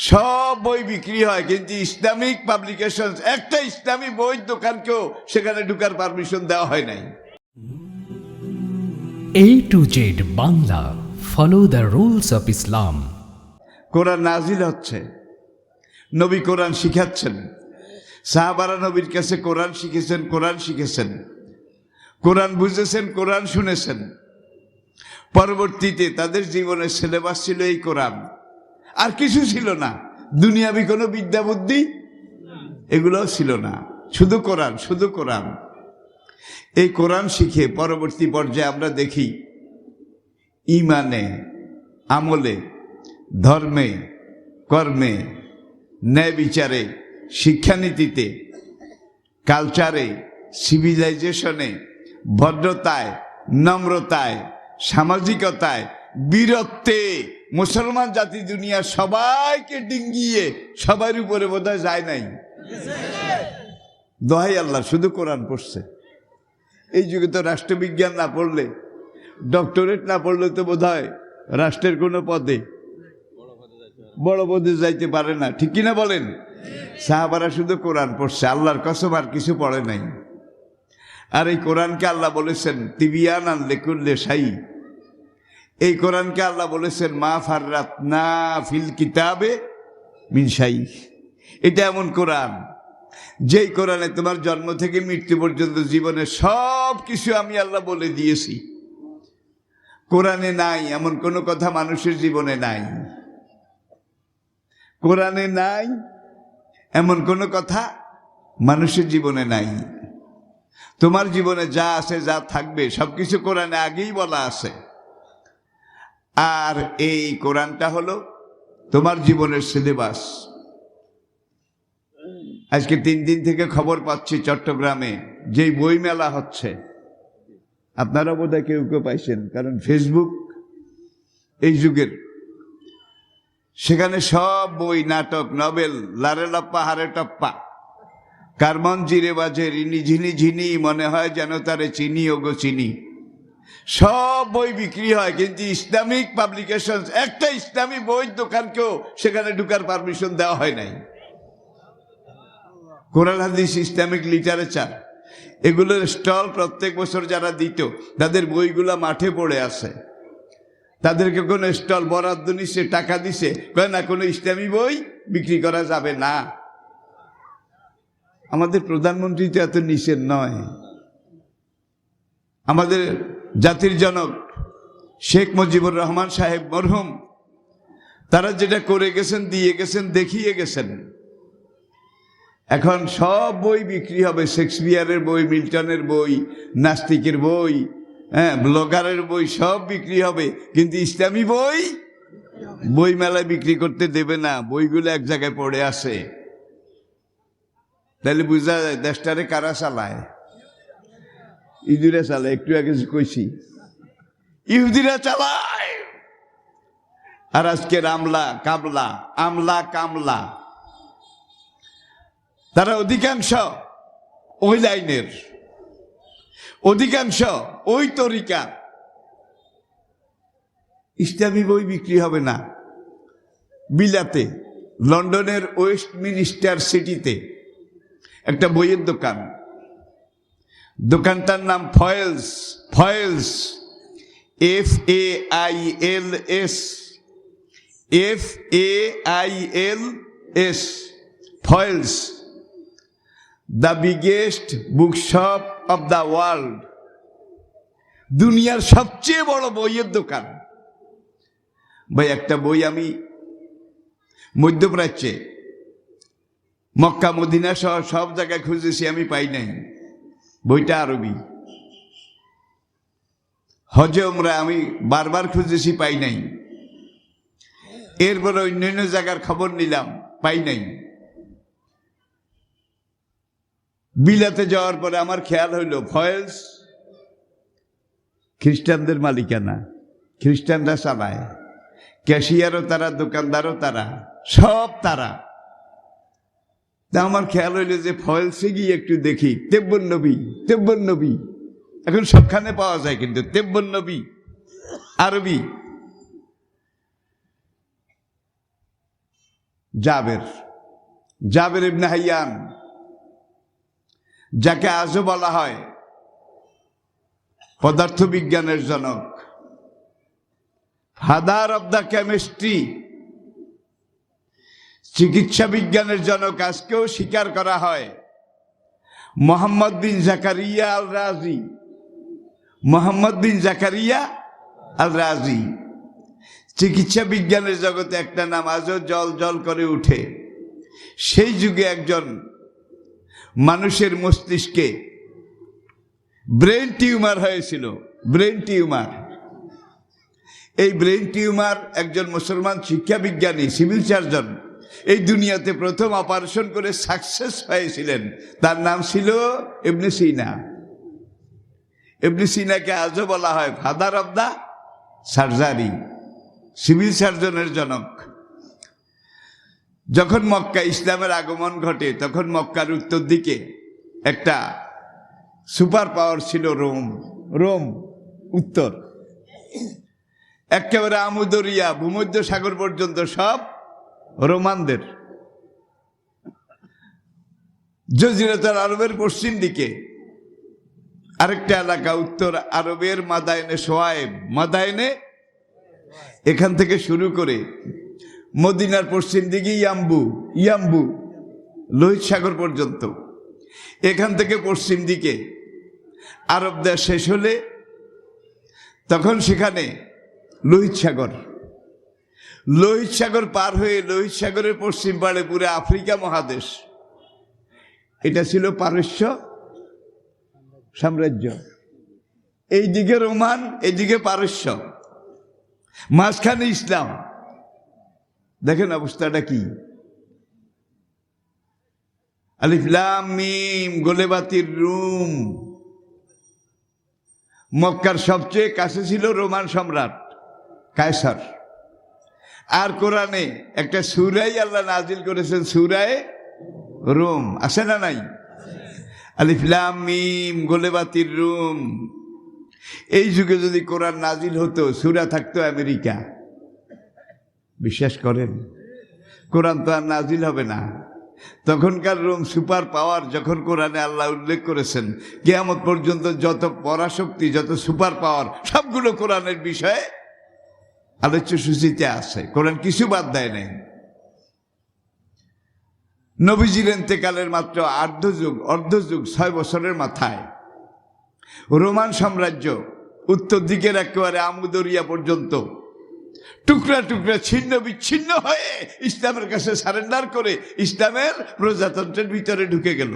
সব বই বিক্রি হয়, কিন্তু ইসলামিক পাবলিকেশন একটা ইসলামী বই দোকানকেও সেখানে ঢুকার পারমিশন দেওয়া হয় নাই। AtoZ Bangla, follow the rules of Islam. কোরআন নাজিল হচ্ছে, নবী কোরআন শিখাচ্ছেন, সাহাবারা নবীর কাছে কোরআন শিখেছেন, কোরআন বুঝেছেন, কোরআন শুনেছেন। পরবর্তীতে তাদের জীবনের সিলেবাস ছিল এই কোরআন, আর কিছু ছিল না। দুনিয়াবি কোনো বিদ্যা বুদ্ধি এগুলো ছিল না, শুধু কোরআন। এই কোরআন শিখে পরবর্তী পর্যায়ে আমরা দেখি ঈমানে, আমলে, ধর্মে, কর্মে, ন্যায় বিচারে, শিক্ষানীতিতে, কালচারে, সিভিলাইজেশনে, ভদ্রতায়, নম্রতায়, সামাজিকতায়, বীরত্বে মুসলমান জাতি দুনিয়া সবাইকে ডিঙ্গিয়ে সবার উপরে বোধহয় যায় নাই। দোহাই আল্লাহ, শুধু কোরআন পড়ছে। এই যুগে তো রাষ্ট্রবিজ্ঞান না পড়লে, ডক্টরেট না পড়লে তো বোধহয় রাষ্ট্রের কোনো পদে, বড় পদে যাইতে পারে না, ঠিক কিনা বলেন? সাহাবারা শুধু কোরআন পড়ছে, আল্লাহর কসম আর কিছু পড়ে নাই। আর এই কোরআনকে আল্লাহ বলেছেন তিবিয়ানান লিকুল্লি শাই। এই কোরআনকে আল্লাহ বলেছেন মা ফাররাতনা ফিল কিতাবে মিন শাই। এটা এমন কোরআন, যেই কোরআনে তোমার জন্ম থেকে মৃত্যু পর্যন্ত জীবনের সব কিছু আমি আল্লাহ বলে দিয়েছি। কোরআনে নাই এমন কোনো কথা মানুষের জীবনে নাই। কোরআনে নাই এমন কোনো কথা মানুষের জীবনে নাই। তোমার জীবনে যা আছে, যা থাকবে, সবকিছু কোরআনে আগেই বলা আছে। আর এই কোরআনটা হলো তোমার জীবনের সিলেবাস। আজকে 3 দিন থেকে খবর পাচ্ছি চট্টগ্রামে যেই বই মেলা হচ্ছে, আপনারা বোধহয় কেউ পাইছেন, কারণ ফেসবুক এই যুগের। সেখানে সব বই, নাটক, নভেল, লারে লাপ্পা হারে টপ্পা, কারমন জিরে বাজে রিনি ঝিনি ঝিনি, মনে হয় যেন তারে চিনি ওগো চিনি। সব বই বিক্রি হয়, কিন্তু ইসলামিক পাবলিকেশন একটা ইসলামী বই দোকানকেও সেখানে ঢুকার পারমিশন দেওয়া হয় নাই। কোরআন হাদিস, ইসলামিক লিটারেচার, এগুলোর স্টল প্রত্যেক বছর যারা দিত, তাদের বইগুলা মাঠে পড়ে আছে। তাদেরকে কোনো স্টল বরাদ্দ নিচ্ছে, টাকা দিছে, কয় না কোনো ইসলামী বই বিক্রি করা যাবে না। আমাদের প্রধানমন্ত্রী তো এত নিচের নয়। আমাদের জাতির জনক শেখ মুজিবুর রহমান সাহেব মরহুম, তারা যেটা করে গেছেন, দিয়ে গেছেন, দেখিয়ে গেছেন। এখন সব বই বিক্রি হবে, শেক্সপিয়ারের বই, মিল্টনের বই, নাস্তিকের বই, ব্লগারের বই, সব বিক্রি হবে, কিন্তু ইসলামী বই মেলায় বিক্রি করতে দেবে না। বইগুলো এক জায়গায় পড়ে আছে। তাহলে বুঝা যায় দেশটারে কারা চালায়? ইহুদিরা চালায়। একটু আগে কইছি ইহুদিরা চালায়। আর আজকে আমলা কামলা, তারা অধিকাংশ ওই লাইনের, অধিকাংশ ওই তরিকা। ইসলামী বই বিক্রি হবে না। বিলাতে, লন্ডনের ওয়েস্টমিনিস্টার সিটিতে একটা বইয়ের দোকান, দোকানটার নাম foils, FAILS, foils, the biggest bookshop of the world. দুনিয়ার সবচেয়ে বড় বইয়ের দোকান। ভাই, একটা বই আমি মধ্যপ্রাচ্যে মক্কা মদিনা সহ সব জায়গায় খুঁজেছি, আমি পাই নাই। বইটা আরবি। হজে উমরা আমি বারবার খুঁজেছি, পাই নাই। এরপরে অন্যান্য জায়গার খবর নিলাম, পাই নাই। বিলাতে যাওয়ার পরে আমার খেয়াল হইল ফয়েলস খ্রিস্টানদের মালিকানা, খ্রিস্টানরা চালায়, ক্যাশিয়ারও তারা, দোকানদারও তারা, সব তারা। তা আমার খেয়াল হইল যে ফয়েলসে গিয়ে একটু দেখি তেব্বন নবী। এখন সবখানে পাওয়া যায়, কিন্তু তেব্বন নবী আরবি। জাবের ইবনে হাইয়ান, যাকে আজও বলা হয় পদার্থবিজ্ঞানের জনক, ফাদার অব দ্য কেমিস্ট্রি, চিকিৎসা বিজ্ঞানের জনক আজকেও স্বীকার করা হয়। মোহাম্মদ বিন জাকারিয়া আল রাজি, মোহাম্মদ বিন জাকারিয়া আল রাজি। চিকিৎসা বিজ্ঞানের জগতে একটা নাম আজও জল জল করে উঠে। সেই যুগে একজন মানুষের মস্তিষ্কে ব্রেন টিউমার হয়েছিল, ব্রেন টিউমার। এই ব্রেন টিউমার একজন মুসলমান শিক্ষা বিজ্ঞানী, সিভিল সার্জন এই দুনিয়াতে প্রথম অপারেশন করে সাকসেস হয়েছিলেন। তার নাম ছিল ইবনে সিনা। ইবনে সিনাকে আজও বলা হয় father of the surgery, civil সার্জনের জনক। যখন মক্কা ইসলামের আগমন ঘটে, তখন মক্কার উত্তর দিকে একটা সুপার পাওয়ার ছিল রোম। রোম উত্তর, একেবারে আমুদরিয়া ভূমধ্য সাগর পর্যন্ত সব রোমানদের। জজিরাতুল আরবের পশ্চিম দিকে আরেকটা এলাকা উত্তর আরবের মাদায়েনে সোয়াইব, মাদায়েনে, এখান থেকে শুরু করে মদিনার পশ্চিম দিকে ইয়াম্বু লোহিত সাগর পর্যন্ত। এখান থেকে পশ্চিম দিকে আরব দেশ শেষ হলে তখন সেখানে লোহিত সাগর, লোহিত সাগর পার হয়ে লোহিত সাগরের পশ্চিম পাড়ে পুরো আফ্রিকা মহাদেশ। এটা ছিল পারস্য সাম্রাজ্য। এইদিকে রোমান, এইদিকে পারস্য, মাঝখানে ইসলাম। দেখেন অবস্থাটা কি। আলিফ লাম মিম গোলেবাতির রুম। মক্কার সবচেয়ে কাছে ছিল রোমান সম্রাট কায়সার। আর কোরআনে একটা সূরাই আল্লাহ নাজিল করেছেন, সূরায়ে রুম, আছে না নাই? আলিফ লাম মিম গোলেবাতির রুম। এই যুগে যদি কোরআন নাজিল হতো, সূরা থাকতো আমেরিকা। বিশ্বাস করেন? কোরআন তো আর নাজিল হবে না। তখনকার রোম সুপার পাওয়ার। যখন কোরআনে আল্লাহ উল্লেখ করেছেন কিয়ামত পর্যন্ত যত পরাশক্তি, যত সুপার পাওয়ার, সবগুলো কোরআনের বিষয়ে আলোচ্য সূচিতে আছে। কোরআন কিছু বাদ দেয় নাই। নবীজির ইন্তেকালের মাত্র অর্ধযুগ 6 বছরের মাথায় রোমান সাম্রাজ্য উত্তর দিকের একেবারে আমুদরিয়া পর্যন্ত টুকরা টুকরা ছিন্ন বিচ্ছিন্ন হয়ে ইসলামের কাছে সারেন্ডার করে ইসলামের প্রজাতন্ত্রের ভিতরে ঢুকে গেল।